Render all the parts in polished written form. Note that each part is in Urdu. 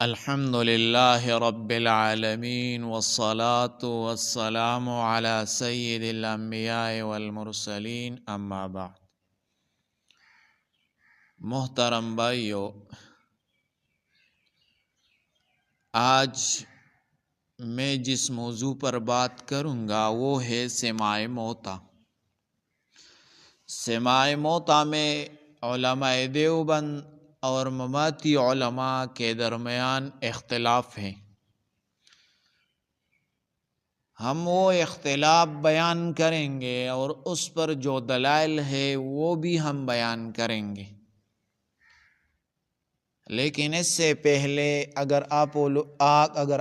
الحمد للہ رب العالمین والصلاة والسلام علی سید الانبیاء والمرسلین اما بعد۔ محترم بھائیو، آج میں جس موضوع پر بات کروں گا وہ ہے سماع موتیٰ۔ سماع موتیٰ میں علماء دیوبند اور مماتی علماء کے درمیان اختلاف ہے۔ ہم وہ اختلاف بیان کریں گے اور اس پر جو دلائل ہے وہ بھی ہم بیان کریں گے۔ لیکن اس سے پہلے اگر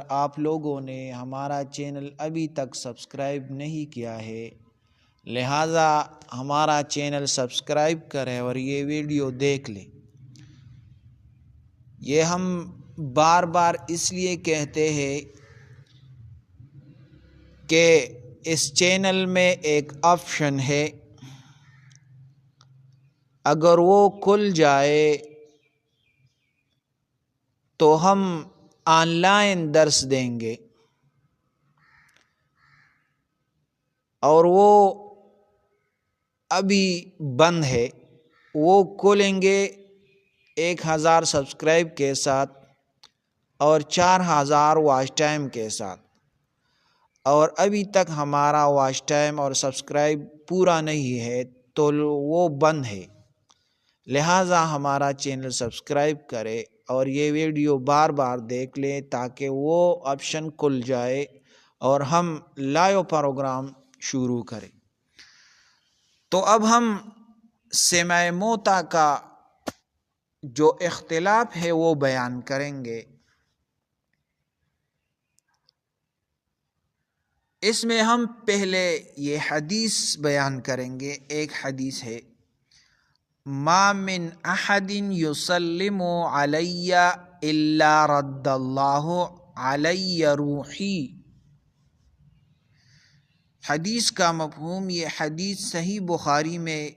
آپ لوگوں نے ہمارا چینل ابھی تک سبسکرائب نہیں کیا ہے، لہٰذا ہمارا چینل سبسکرائب کریں اور یہ ویڈیو دیکھ لیں۔ یہ ہم بار بار اس لیے کہتے ہیں کہ اس چینل میں ایک آپشن ہے، اگر وہ کھل جائے تو ہم آن لائن درس دیں گے، اور وہ ابھی بند ہے۔ وہ کھولیں گے 1000 سبسکرائب کے ساتھ اور 4000 واچ ٹائم کے ساتھ، اور ابھی تک ہمارا واچ ٹائم اور سبسکرائب پورا نہیں ہے تو وہ بند ہے۔ لہٰذا ہمارا چینل سبسکرائب کرے اور یہ ویڈیو بار بار دیکھ لیں تاکہ وہ آپشن کھل جائے اور ہم لائیو پروگرام شروع کریں۔ تو اب ہم سماع موتیٰ کا جو اختلاف ہے وہ بیان کریں گے۔ اس میں ہم پہلے یہ حدیث بیان کریں گے۔ ایک حدیث ہے، ما من احد یسلم علی الا رد اللہ علی روحی۔ حدیث کا مفہوم، یہ حدیث صحیح بخاری میں،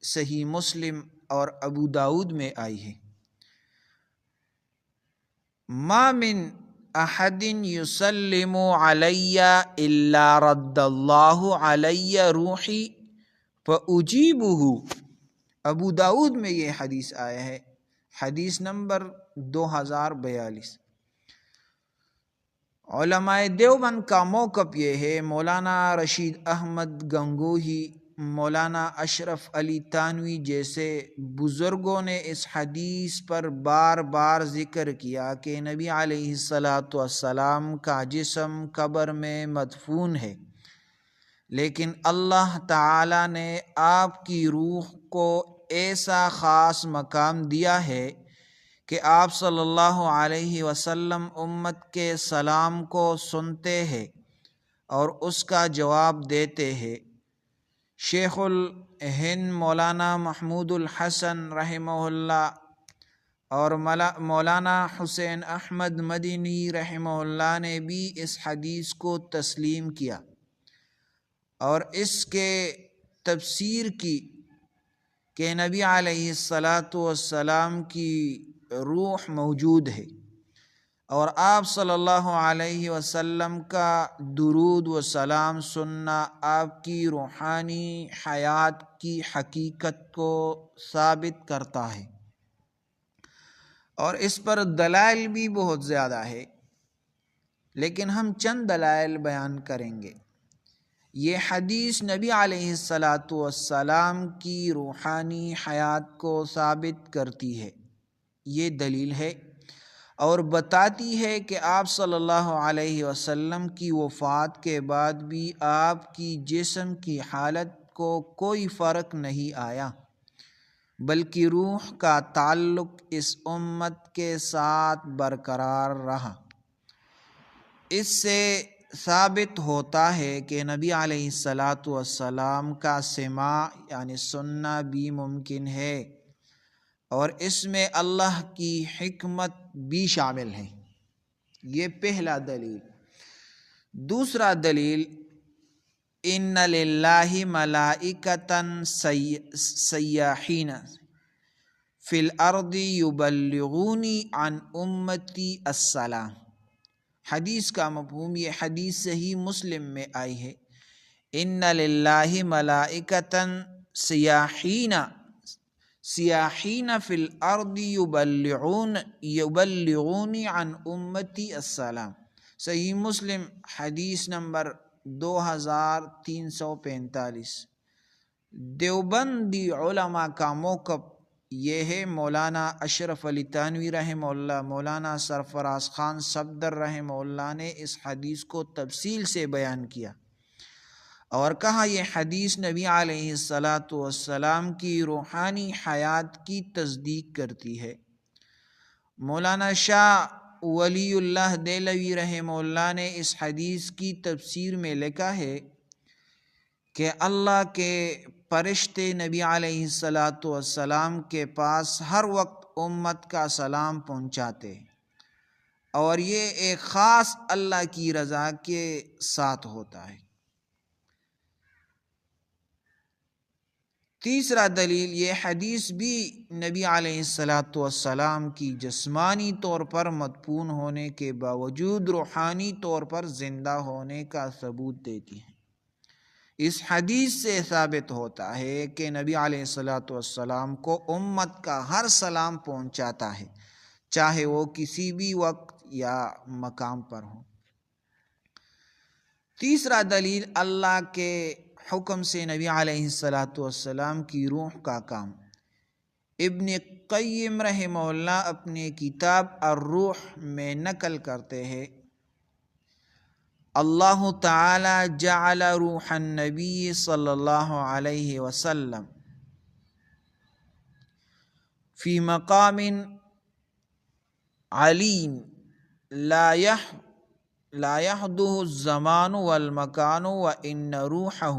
صحیح مسلم اور ابو داؤد میں آئی ہے۔ ما من احد یسلم علی الا رد اللہ علی روحی فاجیبہ۔ ابو داؤد میں یہ حدیث آیا ہے، حدیث نمبر 2042۔ علماء دیوبند کا موقف یہ ہے، مولانا رشید احمد گنگوہی، مولانا اشرف علی تھانوی جیسے بزرگوں نے اس حدیث پر بار بار ذکر کیا کہ نبی علیہ السلام کا جسم قبر میں مدفون ہے، لیکن اللہ تعالی نے آپ کی روح کو ایسا خاص مقام دیا ہے کہ آپ صلی اللہ علیہ وسلم امت کے سلام کو سنتے ہیں اور اس کا جواب دیتے ہیں۔ شیخ الہند مولانا محمود الحسن رحمہ اللہ اور مولانا حسین احمد مدنی رحمہ اللہ نے بھی اس حدیث کو تسلیم کیا اور اس کے تفسیر کی کہ نبی علیہ السلام کی روح موجود ہے، اور آپ صلی اللہ علیہ وسلم کا درود و سلام سننا آپ کی روحانی حیات کی حقیقت کو ثابت کرتا ہے۔ اور اس پر دلائل بھی بہت زیادہ ہے، لیکن ہم چند دلائل بیان کریں گے۔ یہ حدیث نبی علیہ السلام کی روحانی حیات کو ثابت کرتی ہے، یہ دلیل ہے، اور بتاتی ہے کہ آپ صلی اللہ علیہ وسلم کی وفات کے بعد بھی آپ کی جسم کی حالت کو کوئی فرق نہیں آیا، بلکہ روح کا تعلق اس امت کے ساتھ برقرار رہا۔ اس سے ثابت ہوتا ہے کہ نبی علیہ السلام کا سماع یعنی سننا بھی ممکن ہے، اور اس میں اللہ کی حکمت بھی شامل ہے۔ یہ پہلا دلیل۔ دوسرا دلیل، ان للہ ملائکۃ سیاحین فی الارض یبلغونی عن امتی السلام۔ حدیث کا مفہوم، یہ حدیث صحیح مسلم میں آئی ہے، ان للہ ملائکۃ سیاحین فی الارض یبلغونی عن امتی السلام۔ صحیح مسلم حدیث نمبر 2345۔ دیوبندی علماء کا موقف یہ ہے، مولانا اشرف علی تھانوی رحمہ اللہ، مولانا سرفراز خان صفدر رحمہ اللہ نے اس حدیث کو تفصیل سے بیان کیا اور کہا یہ حدیث نبی علیہ السلام کی روحانی حیات کی تصدیق کرتی ہے۔ مولانا شاہ ولی اللہ دہلوی رحمہ اللہ نے اس حدیث کی تفسیر میں لکھا ہے کہ اللہ کے فرشتے نبی علیہ السلام کے پاس ہر وقت امت کا سلام پہنچاتے اور یہ ایک خاص اللہ کی رضا کے ساتھ ہوتا ہے۔ تیسرا دلیل، یہ حدیث بھی نبی علیہ السلام کی جسمانی طور پر مدفون ہونے کے باوجود روحانی طور پر زندہ ہونے کا ثبوت دیتی ہے۔ اس حدیث سے ثابت ہوتا ہے کہ نبی علیہ السلام کو امت کا ہر سلام پہنچاتا ہے، چاہے وہ کسی بھی وقت یا مقام پر ہو۔ تیسرا دلیل، اللہ کے حکم سے نبی علیہ السلام کی روح کا کام۔ ابن قیم رحمہ اللہ اپنے کتاب الروح میں نقل کرتے ہیں، اللہ تعالی جعل روح النبی صلی اللہ علیہ وسلم فی مقام علیم لا یحدہ الزمان والمکان وان روحہ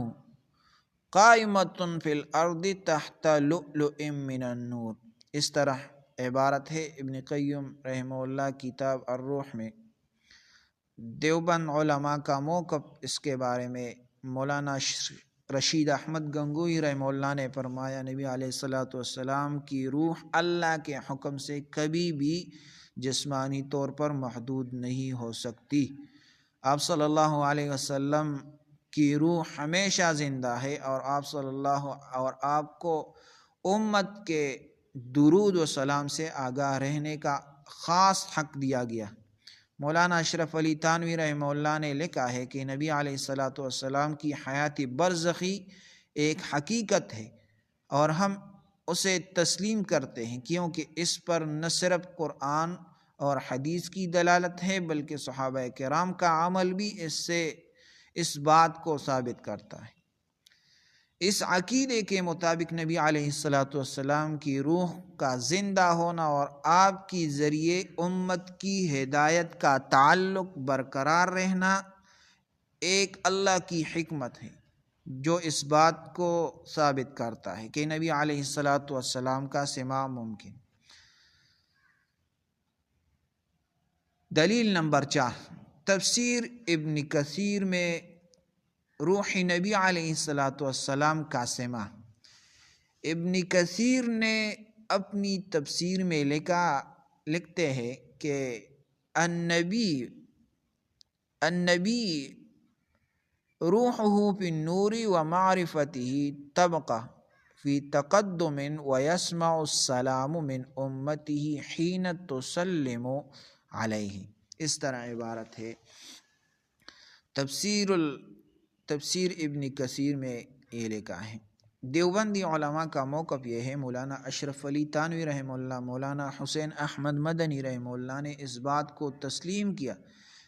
قائمۃ فی الارض تحت لؤلؤ من النور۔ اس طرح عبارت ہے ابن قیم رحمہ اللہ کتاب الروح میں۔ دیوبند علماء کا موقف اس کے بارے میں، مولانا رشید احمد گنگوہی رحمہ اللہ نے فرمایا نبی علیہ السلام کی روح اللہ کے حکم سے کبھی بھی جسمانی طور پر محدود نہیں ہو سکتی۔ آپ صلی اللہ علیہ وسلم کی روح ہمیشہ زندہ ہے اور آپ کو امت کے درود و سلام سے آگاہ رہنے کا خاص حق دیا گیا۔ مولانا اشرف علی تھانوی رحمہ اللہ نے لکھا ہے کہ نبی علیہ السلام کی حیات برزخی ایک حقیقت ہے اور ہم اسے تسلیم کرتے ہیں، کیونکہ اس پر نہ صرف قرآن اور حدیث کی دلالت ہے بلکہ صحابہ کرام کا عمل بھی اس بات کو ثابت کرتا ہے۔ اس عقیدے کے مطابق نبی علیہ السلام کی روح کا زندہ ہونا اور آپ کی ذریعے امت کی ہدایت کا تعلق برقرار رہنا ایک اللہ کی حکمت ہے جو اس بات کو ثابت کرتا ہے کہ نبی علیہ السلام کا سماع ممکن۔ دلیل نمبر 4، تفسیر ابن کثیر میں روح نبی علیہ السلام کا سماع۔ ابن کثیر نے اپنی تفسیر میں لکھتے ہیں کہ النبی روحہ فی النور ومعرفتہ تبقى فی تقدم ویسمع السلام من امتہ حین تسلم علیہ۔ اس طرح عبارت ہے، تفسیر ابن کثیر میں یہ لکھا ہے۔ دیوبندی علماء کا موقف یہ ہے، مولانا اشرف علی تھانوی رحمہ اللہ، مولانا حسین احمد مدنی رحمہ اللہ نے اس بات کو تسلیم کیا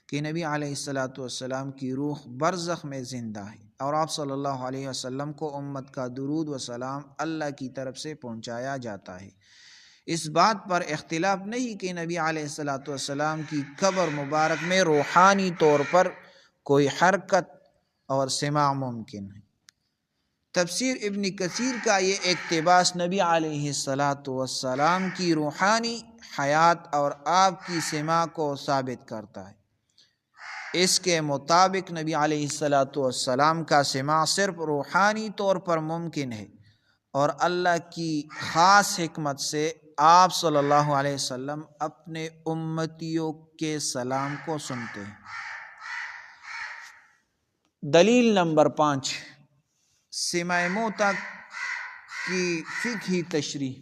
کہ نبی علیہ السلام کی روح برزخ میں زندہ ہے اور آپ صلی اللہ علیہ وسلم کو امت کا درود و سلام اللہ کی طرف سے پہنچایا جاتا ہے۔ اس بات پر اختلاف نہیں کہ نبی علیہ السلام کی قبر مبارک میں روحانی طور پر کوئی حرکت اور سماع ممکن ہے۔ تفسیر ابن کثیر کا یہ اقتباس نبی علیہ السلام کی روحانی حیات اور آپ کی سماع کو ثابت کرتا ہے۔ اس کے مطابق نبی علیہ السلام کا سماع صرف روحانی طور پر ممکن ہے اور اللہ کی خاص حکمت سے آپ صلی اللہ علیہ وسلم اپنے امتیوں کے سلام کو سنتے ہیں۔ دلیل نمبر 5، سماع موتا کی فقہی تشریح۔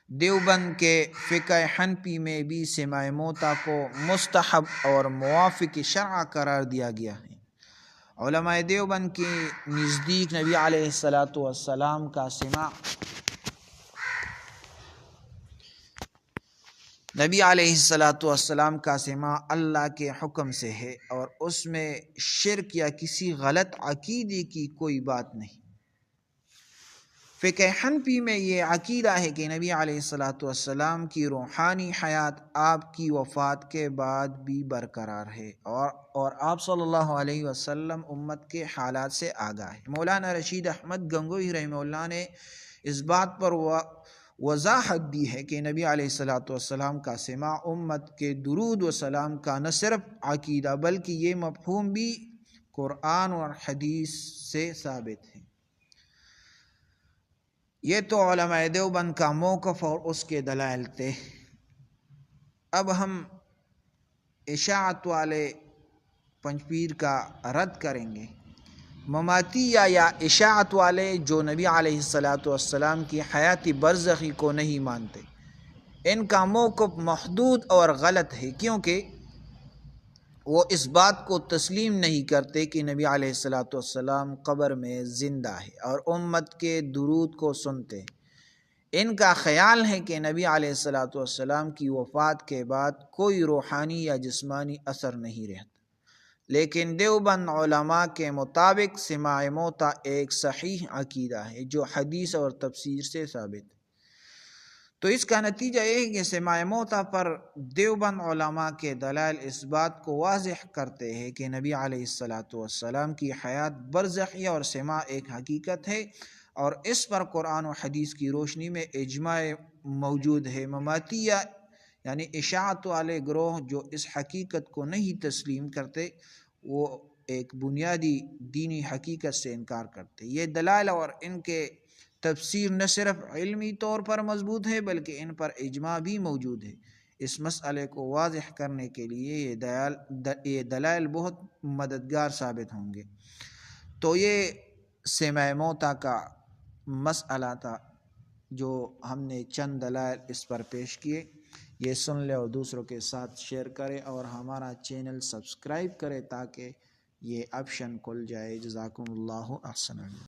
دیوبند کے فقہ حنفی میں بھی سماع موتا کو مستحب اور موافق شرع قرار دیا گیا ہے۔ علماء دیوبند کے نزدیک نبی علیہ السلام کا سماع اللہ کے حکم سے ہے اور اس میں شرک یا کسی غلط عقیدے کی کوئی بات نہیں۔ فقہ حنفی میں یہ عقیدہ ہے کہ نبی علیہ السلام کی روحانی حیات آپ کی وفات کے بعد بھی برقرار ہے اور آپ صلی اللہ علیہ وسلم امت کے حالات سے آگاہ ہے۔ مولانا رشید احمد گنگوہی رحمہ اللہ نے اس بات پر وضاحت دی ہے کہ نبی علیہ السلام کا سماع امت کے درود و سلام کا نہ صرف عقیدہ بلکہ یہ مفہوم بھی قرآن اور حدیث سے ثابت ہے۔ یہ تو علماء دیوبند کا موقف اور اس کے دلائل تھے۔ اب ہم اشاعت والے پنج پیر کا رد کریں گے۔ مماتیہ یا اشاعت والے جو نبی علیہ السلام کی حیات برزخی کو نہیں مانتے، ان کا موقف محدود اور غلط ہے، کیونکہ وہ اس بات کو تسلیم نہیں کرتے کہ نبی علیہ السلام قبر میں زندہ ہے اور امت کے درود کو سنتے ہیں۔ ان کا خیال ہے کہ نبی علیہ السلام کی وفات کے بعد کوئی روحانی یا جسمانی اثر نہیں رہتا، لیکن دیوبند علماء کے مطابق سماع موتا ایک صحیح عقیدہ ہے جو حدیث اور تفسیر سے ثابت ہے۔ تو اس کا نتیجہ یہ ہے کہ سماع موتا پر دیوبند علماء کے دلائل اس بات کو واضح کرتے ہیں کہ نبی علیہ السلام کی حیات برزخیہ اور سماع ایک حقیقت ہے، اور اس پر قرآن و حدیث کی روشنی میں اجماع موجود ہے۔ مماتیہ یعنی اشاعت والے گروہ جو اس حقیقت کو نہیں تسلیم کرتے، وہ ایک بنیادی دینی حقیقت سے انکار کرتے۔ یہ دلائل اور ان کے تفسیر نہ صرف علمی طور پر مضبوط ہے بلکہ ان پر اجماع بھی موجود ہے۔ اس مسئلے کو واضح کرنے کے لیے یہ دلائل بہت مددگار ثابت ہوں گے۔ تو یہ سماع موتا کا مسئلہ تھا جو ہم نے چند دلائل اس پر پیش کیے۔ یہ سن لے اور دوسروں کے ساتھ شیئر کرے اور ہمارا چینل سبسکرائب کرے تاکہ یہ آپشن کھل جائے۔ جزاکم اللہ احسن۔